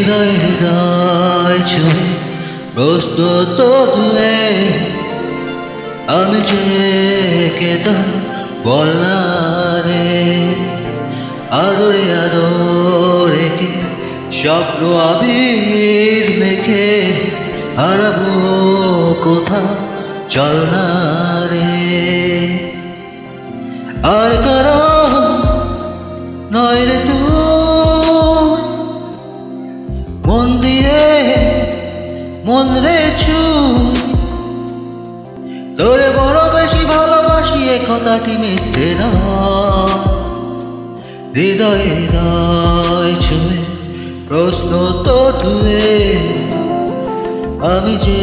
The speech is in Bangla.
হৃদয় হৃদয় ছুঁয়ে প্রস্তুত ধুয়ে আমি যে কেতন বল না রে আদরে আদরে কে স্বপ্ন আবির মেখে হারাবো কোথা চল না রে আর কারো নয় রে তুই মন দিয়ে মন রে ছুঁই তোরে বড় বেশি ভালোবাসি এ কথাটি মিথ্যে নয় হৃদয় হৃদয় ছুঁয়ে প্রশ্ন তো ধুয়ে আমি যে